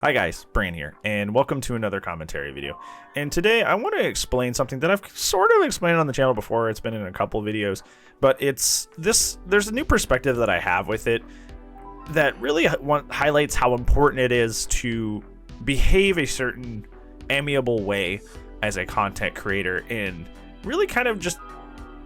Hi guys, Bran here, and welcome to another commentary video. And today I want to explain something that I've sort of explained on the channel before. It's been in a couple videos, but there's a new perspective that I have with it that really highlights how important it is to behave a certain amiable way as a content creator and really kind of just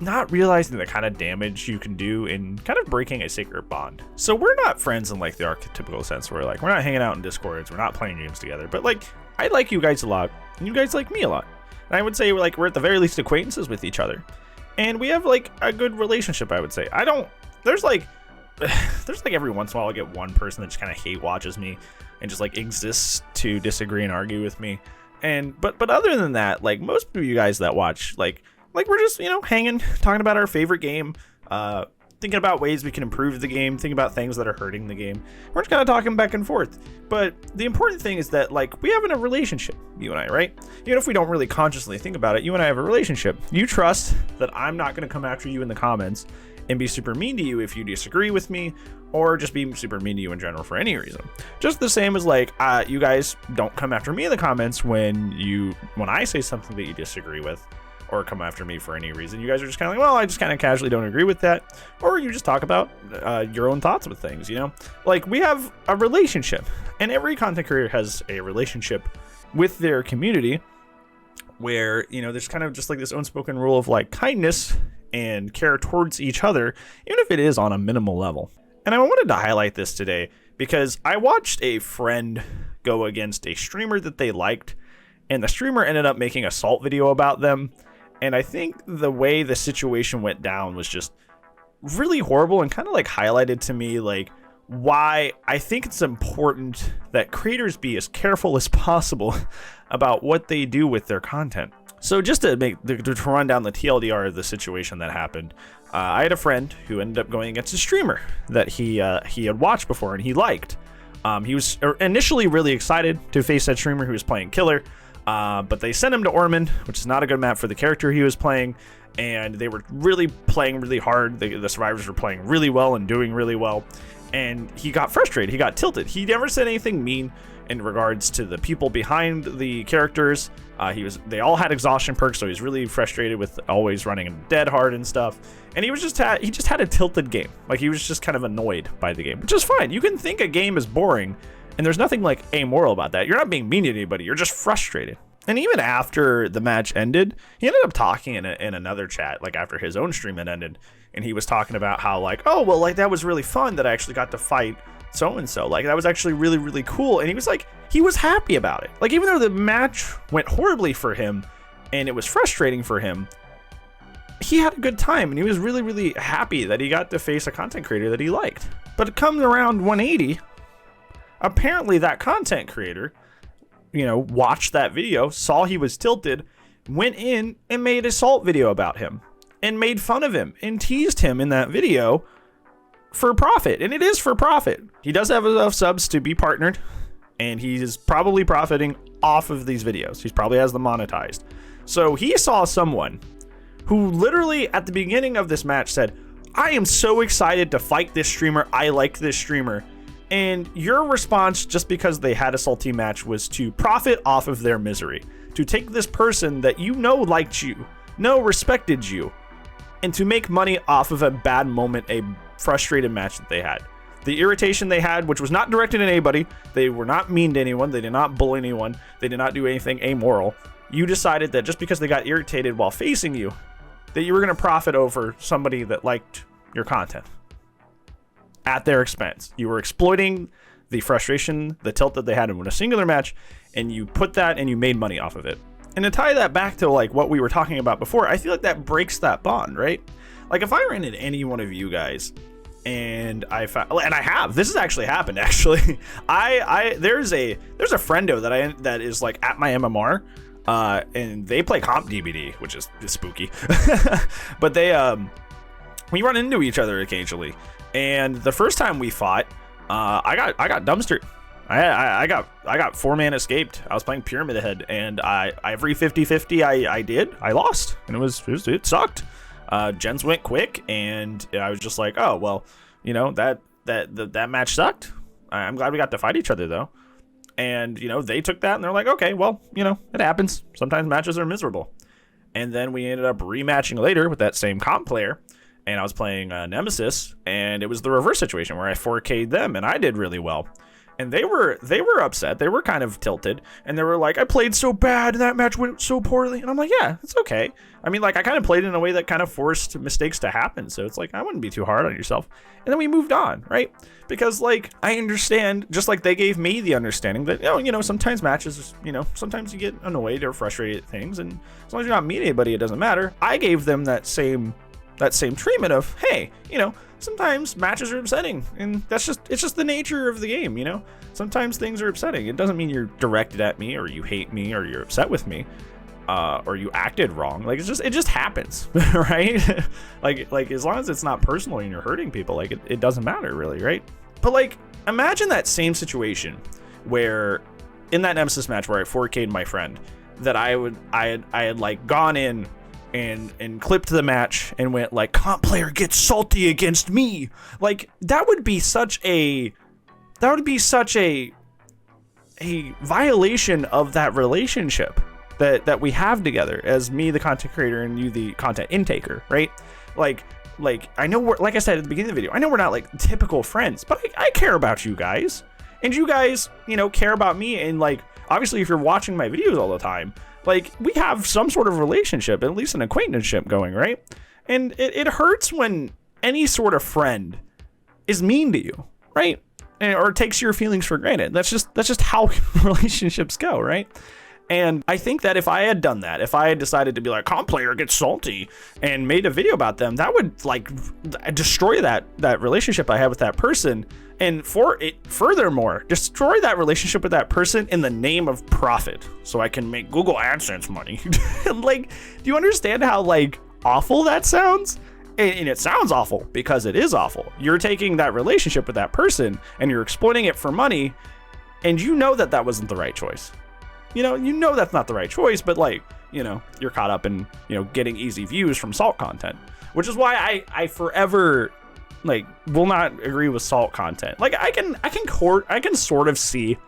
not realizing the kind of damage you can do in kind of breaking a sacred bond. So we're not friends in like the archetypical sense where like we're not hanging out in Discords, we're not playing games together, but like I like you guys a lot and you guys like me a lot. And I would say like we're at the very least acquaintances with each other. And we have like a good relationship, I would say. There's like every once in a while I get one person that just kind of hate watches me and just like exists to disagree and argue with me. And but other than that, like most of you guys that watch, like we're just, hanging, talking about our favorite game, thinking about ways we can improve the game, thinking about things that are hurting the game. We're just kind of talking back and forth. But the important thing is that, like, we have a relationship, you and I, right? Even if we don't really consciously think about it, you and I have a relationship. You trust that I'm not going to come after you in the comments and be super mean to you if you disagree with me, or just be super mean to you in general for any reason. Just the same as like, you guys don't come after me in the comments when I say something that you disagree with, or come after me for any reason. You guys are just kind of like, well, I just kind of casually don't agree with that. Or you just talk about your own thoughts with things, Like, we have a relationship, and every content creator has a relationship with their community where, there's kind of just like this unspoken rule of like kindness and care towards each other, even if it is on a minimal level. And I wanted to highlight this today because I watched a friend go against a streamer that they liked, and the streamer ended up making a salt video about them. And I think the way the situation went down was just really horrible and kind of like highlighted to me like why I think it's important that creators be as careful as possible about what they do with their content. So just to run down the TLDR of the situation that happened, I had a friend who ended up going against a streamer that he had watched before and he liked. He was initially really excited to face that streamer who was playing Killer. But they sent him to Ormond, which is not a good map for the character he was playing, and they were really playing really hard. The survivors were playing really well and doing really well, and he got frustrated. He got tilted. He never said anything mean in regards to the people behind the characters. They all had exhaustion perks, so he's really frustrated with always running dead hard and stuff. And he just had a tilted game. Like, he was just kind of annoyed by the game, which is fine. You can think a game is boring, and there's nothing like amoral about that. You're not being mean to anybody. You're just frustrated. And even after the match ended, he ended up talking in another chat, like after his own stream had ended. And he was talking about how like, oh, well, like that was really fun that I actually got to fight so-and-so. Like that was actually really, really cool. And he was happy about it. Like even though the match went horribly for him and it was frustrating for him, he had a good time. And he was really, really happy that he got to face a content creator that he liked. But it comes around 180. Apparently that content creator, watched that video, saw he was tilted, went in and made a salt video about him and made fun of him and teased him in that video for profit. And it is for profit. He does have enough subs to be partnered, and he is probably profiting off of these videos. He probably has them monetized. So he saw someone who literally at the beginning of this match said, I am so excited to fight this streamer. I like this streamer. And your response, just because they had a salty match, was to profit off of their misery. To take this person that liked you, respected you, and to make money off of a bad moment, a frustrated match that they had. The irritation they had, which was not directed at anybody, they were not mean to anyone, they did not bully anyone, they did not do anything amoral. You decided that just because they got irritated while facing you, that you were going to profit over somebody that liked your content at their expense. You were exploiting the frustration, the tilt that they had in a singular match, and you put that and you made money off of it. And to tie that back to like what we were talking about before, I feel like that breaks that bond, right? Like if I ran into any one of you guys and I have, this has actually happened actually. There's a friendo that is like at my MMR, and they play comp DBD, which is spooky. But we run into each other occasionally. And the first time we fought, I got dumpstered. I got 4-man escaped. I was playing Pyramid Head, and every 50-50 I lost, and it sucked. Gens went quick, and I was just like, oh well, that match sucked. I'm glad we got to fight each other though. And, you know, they took that and they're like, okay, well, you know, it happens. Sometimes matches are miserable. And then we ended up rematching later with that same comp player. And I was playing Nemesis, and it was the reverse situation where I 4K'd them and I did really well. And they were upset. They were kind of tilted, and they were like, I played so bad and that match went so poorly. And I'm like, yeah, it's okay. I mean, like, I kind of played in a way that kind of forced mistakes to happen. So it's like, I wouldn't be too hard on yourself. And then we moved on, right? Because, like, I understand, just like they gave me the understanding that, you know, sometimes matches, you know, sometimes you get annoyed or frustrated at things. And as long as you're not meeting anybody, it doesn't matter. I gave them that same treatment of, hey, you know, sometimes matches are upsetting, and it's just the nature of the game, you know. Sometimes things are upsetting. It doesn't mean you're directed at me or you hate me or you're upset with me, or you acted wrong. Like, it just happens, right? like as long as it's not personal and you're hurting people, like it doesn't matter really, right? But like, imagine that same situation where in that Nemesis match where I 4K'd my friend, that I had like gone in and clipped the match and went like, comp player gets salty against me. Like, that would be such a violation of that relationship that we have together as me, the content creator, and you, the content intaker, right? Like I know we're, like I said at the beginning of the video, I know we're not like typical friends, but I care about you guys, and you guys, you know, care about me. And like, obviously, if you're watching my videos all the time, like, we have some sort of relationship, at least an acquaintanceship going, right? And it hurts when any sort of friend is mean to you, right? Or takes your feelings for granted. That's just how relationships go, right? And I think that if I had done that, if I had decided to be like, comp player gets salty, and made a video about them, that would like destroy that relationship I had with that person. And for it, furthermore, destroy that relationship with that person in the name of profit, so I can make Google AdSense money. Like, do you understand how like awful that sounds? And it sounds awful because it is awful. You're taking that relationship with that person and you're exploiting it for money, and you know that wasn't the right choice. You know that's not the right choice, but like, you know, you're caught up in, you know, getting easy views from salt content, which is why I forever like will not agree with salt content. Like, I can sort of see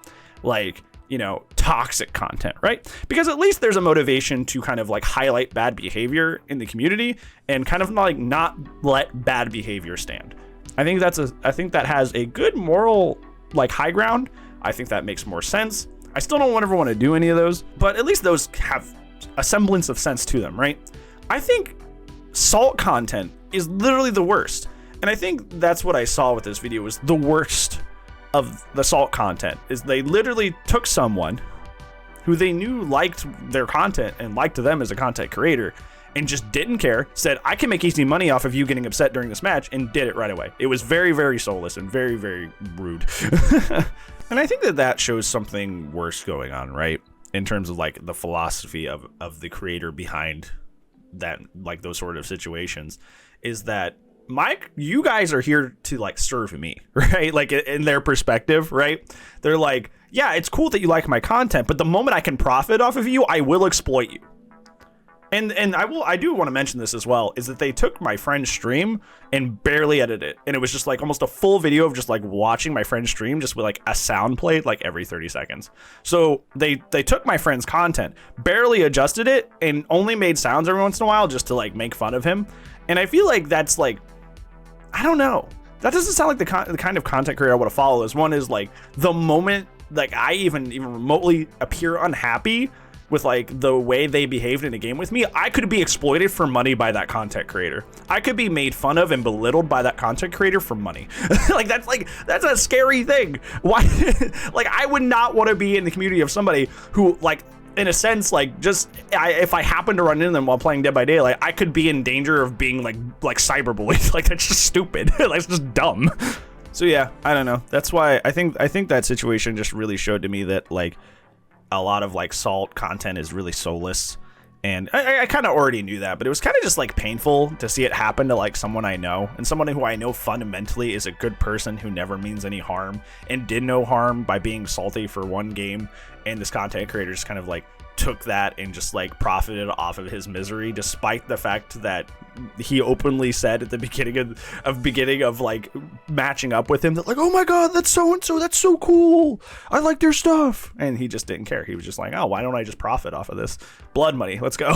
like, you know, toxic content, right? Because at least there's a motivation to kind of like highlight bad behavior in the community and kind of like not let bad behavior stand. I think that has a good moral like high ground. I think that makes more sense. I still don't ever want to do any of those, but at least those have a semblance of sense to them, right? I think salt content is literally the worst. And I think that's what I saw with this video, was the worst of the salt content, is they literally took someone who they knew liked their content and liked them as a content creator and just didn't care, said, I can make easy money off of you getting upset during this match, and did it right away. It was very, very soulless and very, very rude. And I think that shows something worse going on, right? In terms of like the philosophy of the creator behind that, like those sort of situations, is that you guys are here to like serve me, right? Like in their perspective, right? They're like, yeah, it's cool that you like my content, but the moment I can profit off of you, I will exploit you. And I do want to mention this as well, is that they took my friend's stream and barely edited it. And it was just like almost a full video of just like watching my friend's stream, just with like a sound played like every 30 seconds. So they took my friend's content, barely adjusted it, and only made sounds every once in a while just to like make fun of him. And I feel like that's like, I don't know. That doesn't sound like the kind of content creator I want to follow. As one is like, the moment like I even remotely appear unhappy with like the way they behaved in a game with me, I could be exploited for money by that content creator. I could be made fun of and belittled by that content creator for money. That's a scary thing. Why? Like, I would not want to be in the community of somebody who, like, in a sense, like, just if I happen to run into them while playing Dead by Daylight, I could be in danger of being like cyberbullied. Like, that's just stupid. That's just dumb. So yeah, I don't know. That's why I think that situation just really showed to me that like a lot of like salt content is really soulless. And I kind of already knew that, but it was kind of just like painful to see it happen to like someone I know, and someone who I know fundamentally is a good person who never means any harm and did no harm by being salty for one game. And this content creator just kind of like took that and just like profited off of his misery, despite the fact that he openly said at the beginning of like matching up with him that like, oh my god, that's so and so, that's so cool, I like their stuff, and he just didn't care. He was just like, oh, why don't I just profit off of this blood money, let's go.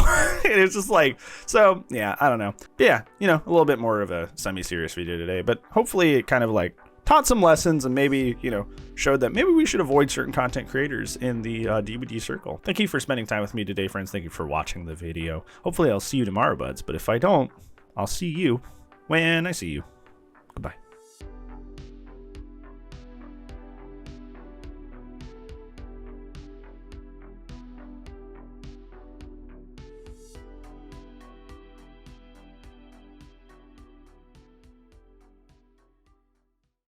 And it's just like, so yeah, I don't know. But yeah, you know, a little bit more of a semi-serious video today, but hopefully it kind of like taught some lessons and maybe, you know, showed that maybe we should avoid certain content creators in the DVD circle. Thank you for spending time with me today, friends. Thank you for watching the video. Hopefully I'll see you tomorrow, buds. But if I don't, I'll see you when I see you.